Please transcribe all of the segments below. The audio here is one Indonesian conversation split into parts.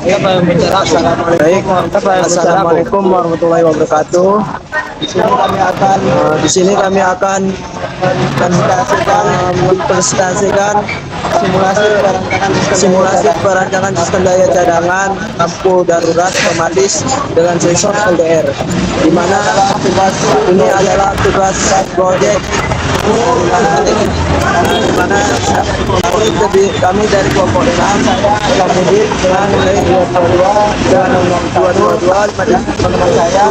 Baik, assalamualaikum warahmatullahi wabarakatuh. Di sini kami akan mempresentasikan simulasi perancangan sistem daya cadangan lampu darurat otomatis dengan sensor LDR, di mana ini adalah tugas proyek di mana kami dari kelompok 6 Kamudin dengan nilai 222 dan 222 teman-teman saya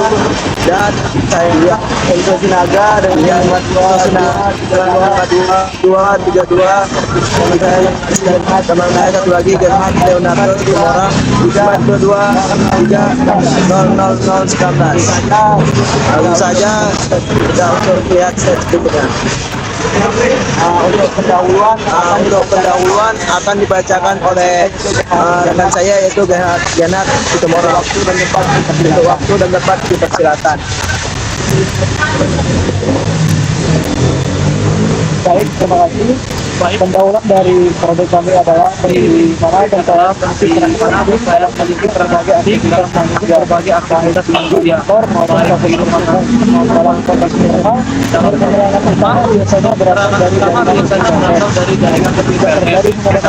dan saya Enzo Sinaga dan yang 232 teman saya satu lagi German Leonardo Timora 422 langsung saja kita untuk lihat set berikutnya. Untuk pendahuluan akan dibacakan oleh rekan saya yaitu Genat Timora. Waktu dan tempat dipersilakan. Baik, terima kasih. Pendahuluan dari produk kami adalah di mana tentang berbagai aktivitas indikator maupun informasi dalam konteks minimal. Penerangan utama biasanya berasal dari jaringan terjadi pada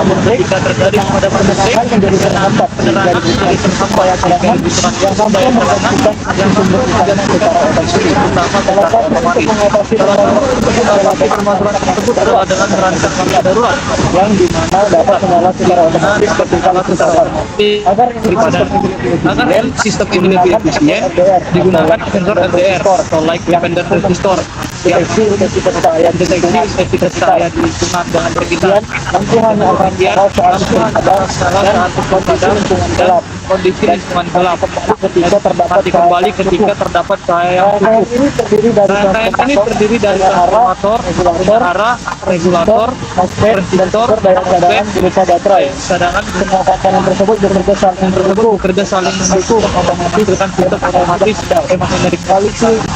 penerangan menjadi terhambat dari supaya cadangan yang mampu memperhatikan sumber cadangan secara otomatis. Salah satu untuk mengatasi permasalahan tersebut adalah dengan merancang lampu darurat yang dimana dapat menyala secara otomatis ketika lampu darurat. Agar sistem ini lebih efisien, digunakan sensor LDR atau light dependent resistor yang deteksi cahaya di lingkungan dengan sekitar lampu hanya akan saat kondisi lingkungan gelap kembali ketika terdapat cahaya yang cukup. Rangkaian ini terdiri dari transformator, arah, regulator, resistor, daya cadangan berupa baterai. Semua komponen tersebut bekerja saling mendukung otomatis dengan sistem otomatis hemodinamik.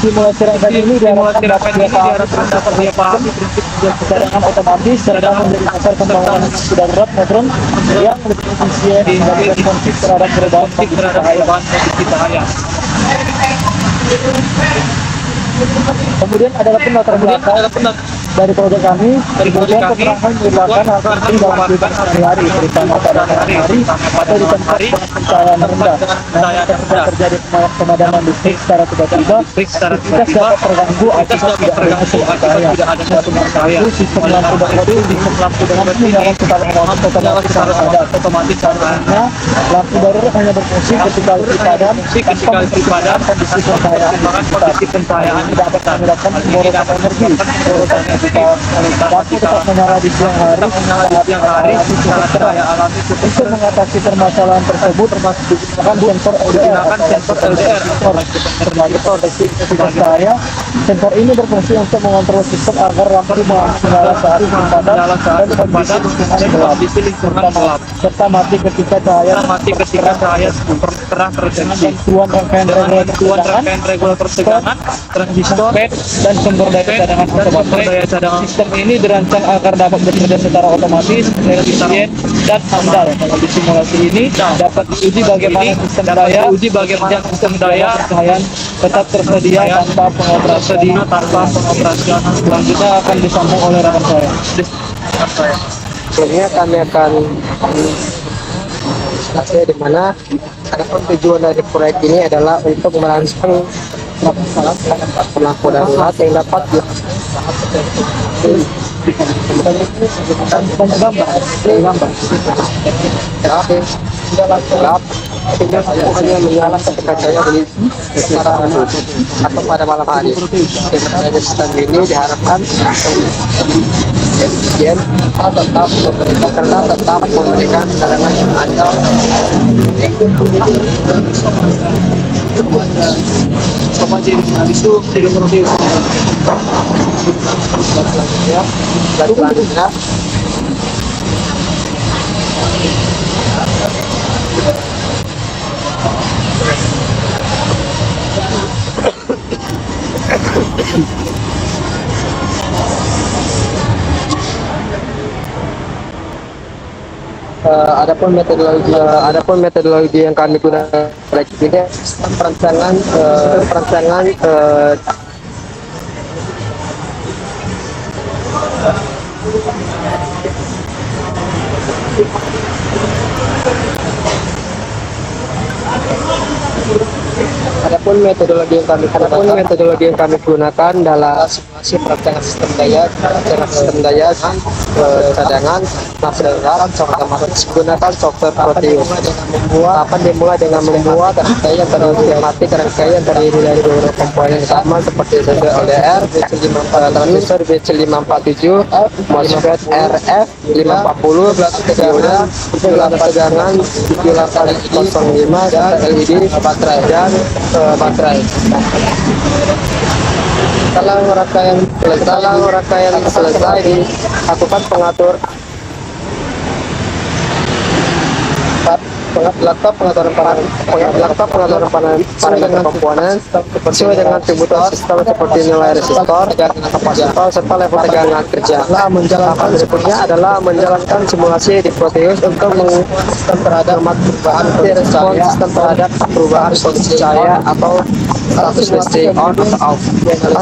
Simulasi rangkaian ini diharapkan dapat dipahami prinsip cadangan otomatis serta menjadi dasar pembangunan lampu darurat modern yang lebih efisien dan responsif terhadap perubahan kondisi cahaya. Kemudian adalah latar belakang dari proyek kami, kemudian keterangan merupakan hal penting dalam kehidupan sehari-hari, terutama pada malam hari atau di tempat dengan pencahayaan rendah. Namun ketika terjadi pemadaman listrik secara tiba-tiba, aktivitas dapat terganggu akibat tidak adanya sumber cahaya. Sistem lampu darurat ini menyalakan secara otomatis karena lampu darurat hanya berfungsi ketika listrik padam kondisi pencahayaan tidak dapat menyebabkan pemborosan energi. Lampu tetap menyala di siang hari saat cahaya alami. Untuk mengatasi permasalahan tersebut digunakan sensor LDR sebagai proteksi cahaya. Sensor ini berfungsi untuk mengontrol sistem agar lampu menyala saat padam dan kondisi lingkungan gelap serta mati ketika cahaya terang terdeteksi. Bantuan rangkaian regulator tegangan, transistor, dan sumber daya cadangan baterai. Sistem ini dirancang agar dapat bekerja secara otomatis, efisien, dan andal. Di simulasi ini dapat diuji bagaimana sistem daya tetap tersedia tanpa pengoperasian. Selanjutnya akan disambung oleh rekan saya. Akhirnya kami akan di mana adapun tujuan dari proyek ini adalah untuk merancang lampu darurat yang dapat gelap sehingga hanya menyala ketika cahaya atau pada malam hari. Dengan sistem ini diharapkan efisien tetap memberikan cadangan yang andal. Selanjutnya Adapun metodologi yang kami gunakan ini perancangan perancangan Adapun metodologi yang kami gunakan dalam simulasi perancangan sistem daya cadangan masyarakat otomatis menggunakan software Proteus. Tahapan dimulai dengan membuat rangkaian rangkaian terdiri dari beberapa komponen utama seperti sensor LDR, transistor BC547, MOSFET RF 540, dioda, gelar tegangan 7805, dan LED dan baterai. Setelah rangkaian selesai, dilakukan pengaturan parameter komponen sesuai dengan kebutuhan sistem seperti nilai resistor, kapasitor, serta level tegangan kerja. Tahapan berikutnya adalah menjalankan simulasi di Proteus untuk mengukur terhadap perubahan kondisi cahaya atau status listrik on atau off.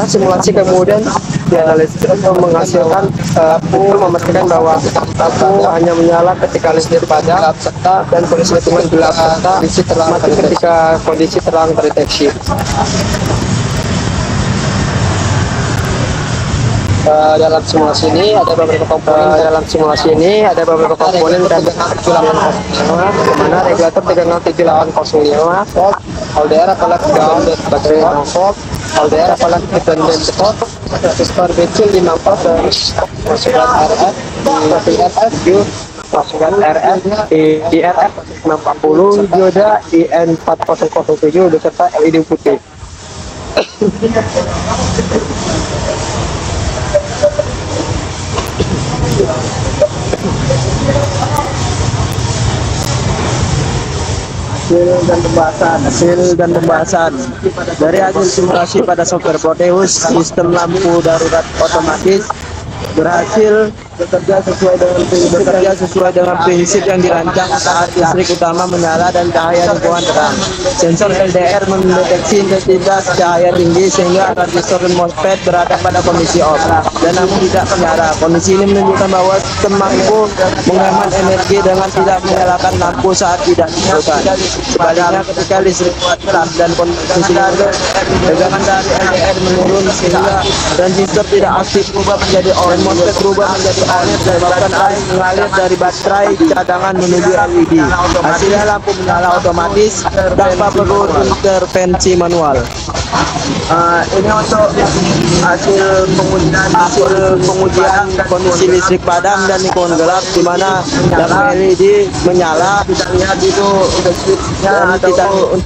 Simulasi kemudian dianalisis untuk memastikan bahwa lampu hanya menyala ketika listrik padam dan kondisi lingkungan gelap serta mati ketika kondisi terang terdeteksi. Dalam simulasi ini ada beberapa komponen dan mana regulator tegangan 7805 volt, LDR apalagi baterai 0 volt, LDR apalagi dependent volt, resistor BC54 dan masukan RF di RF masukan RF di RF 640, dioda IN4007 beserta LED putih. Hasil dan pembahasan dari hasil simulasi pada software Proteus, sistem lampu darurat otomatis berhasil bekerja sesuai dengan prinsip yang dirancang saat listrik utama menyala dan cahaya lingkungan terang. Sensor LDR mendeteksi intensitas cahaya tinggi sehingga transistor dan MOSFET berada pada kondisi off dan lampu tidak menyala. Kondisi ini menunjukkan bahwa sistem mampu menghemat energi dengan tidak menyalakan lampu saat tidak diperlukan. Sebaliknya, ketika listrik tetap dan kondisi tegangan dari LDR menurun sehingga transistor tidak aktif berubah menjadi on, MOSFET berubah menjadi on, menyebabkan air mengalir dari baterai cadangan menuju LED. Hasilnya lampu menyala otomatis tanpa perlu intervensi manual. Ini untuk hasil pengujian kondisi listrik padam dan lingkungan gelap, di mana lampu LED menyala. Kita lihat itu switchnya atau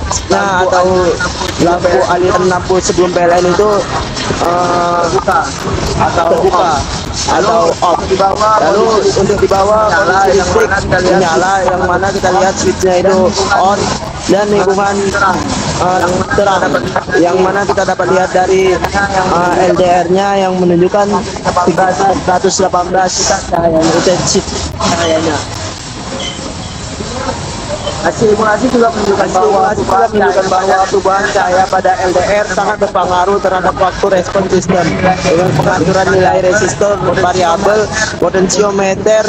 lampu aliran lampu sebelum PLN itu terbuka atau off. Lalu untuk di bawah kondisi listrik menyala, yang mana kita lihat switchnya itu on dan lingkungan terang, yang mana kita dapat lihat dari LDR-nya yang menunjukkan 118 intensif cahayanya. Simulasi juga menunjukkan bahwa perubahan cahaya pada LDR sangat berpengaruh terhadap waktu respon sistem. Dengan pengaturan nilai resistor variabel, potensiometer,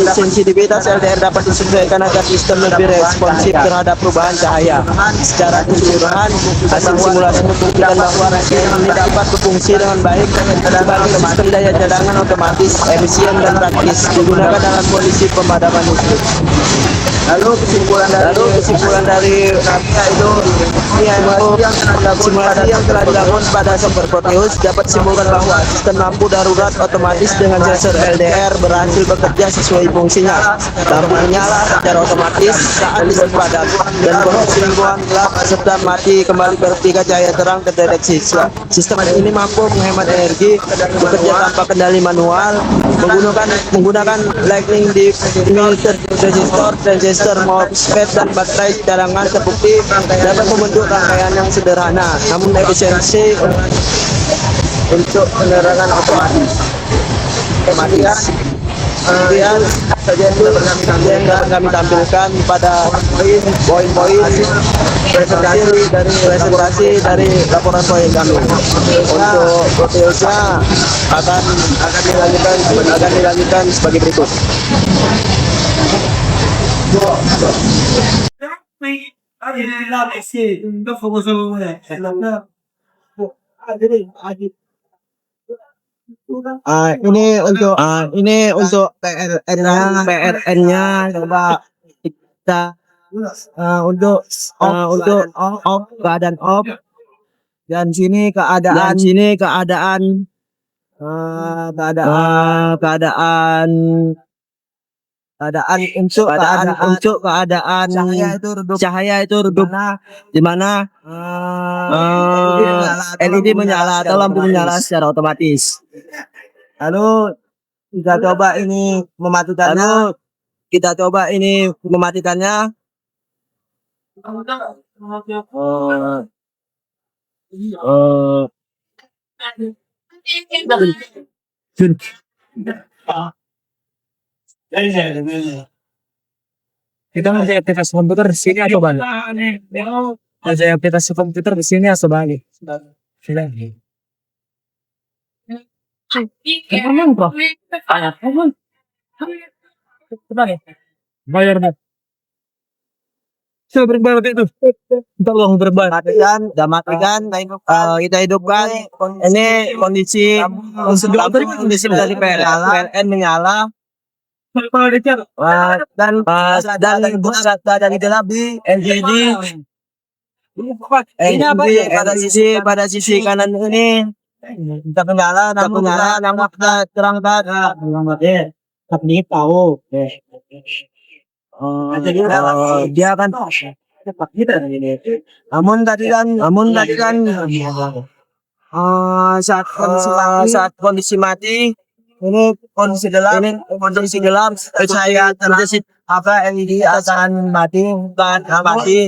sensitivitas LDR dapat disesuaikan agar sistem lebih responsif terhadap perubahan cahaya. Secara keseluruhan, hasil simulasi membuktikan bahwa rangkaian ini dapat berfungsi dengan baik sebagai sistem daya cadangan otomatis, efisien dan praktis digunakan dalam kondisi pemadaman listrik. Lalu kesimpulan dari itu simulasi yang telah dilakukan pada software Proteus dapat disimpulkan bahwa sistem lampu darurat otomatis dengan sensor LDR berhasil bekerja sesuai fungsinya. Lampu menyala secara otomatis saat listrik padam dan kondisi lingkungan gelap serta mati kembali ketika cahaya terang terdeteksi. Sistem ini mampu menghemat energi, bekerja tanpa kendali manual, menggunakan lightning di resistor, transistor, MOSFET dan baterai cadangan. Terbukti dapat membentuk rangkaian yang sederhana namun efisiensi untuk penerangan otomatis. Kemudian saja itu yang dapat kami tampilkan pada poin-poin presentasi dari laporan poin kami. Untuk detailnya akan dilanjutkan sebagai berikut. Ini untuk PRN-nya coba kita untuk off keadaan off dan sini keadaan cahaya itu redup di mana LED menyala atau lampu menyala secara otomatis. Lalu kita coba ini mematikannya. Kita ngerjain aplikasi komputer di sini atau balik? Ngerjain aplikasi komputer di sini atau balik? Sini. Emang bro? Bayar nih. Coba berbayar itu. Tolong berbayar. Matikan. Kita hidupkan. Ini kondisi dari PLN menyala. Dan dari dalam LED pada sisi kanan ini kita menyala namun terang tapi tahu dia akan namun tadi kan saat kondisi mati ini kondisi gelap saya terdesit LED akan mati saat kondisi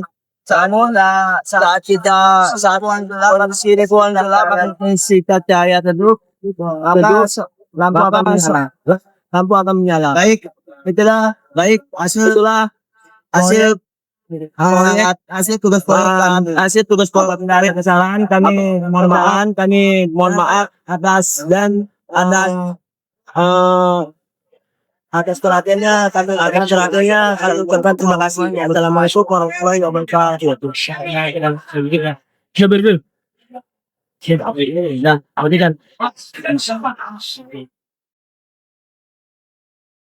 gelap kita cahaya teduh lampu akan menyala. Baik hasil tugas proyek dari kesalahan kami mohon maaf atas perhatiannya kami ucapkan terima kasih. Assalamualaikum warahmatullahi wabarakatuh.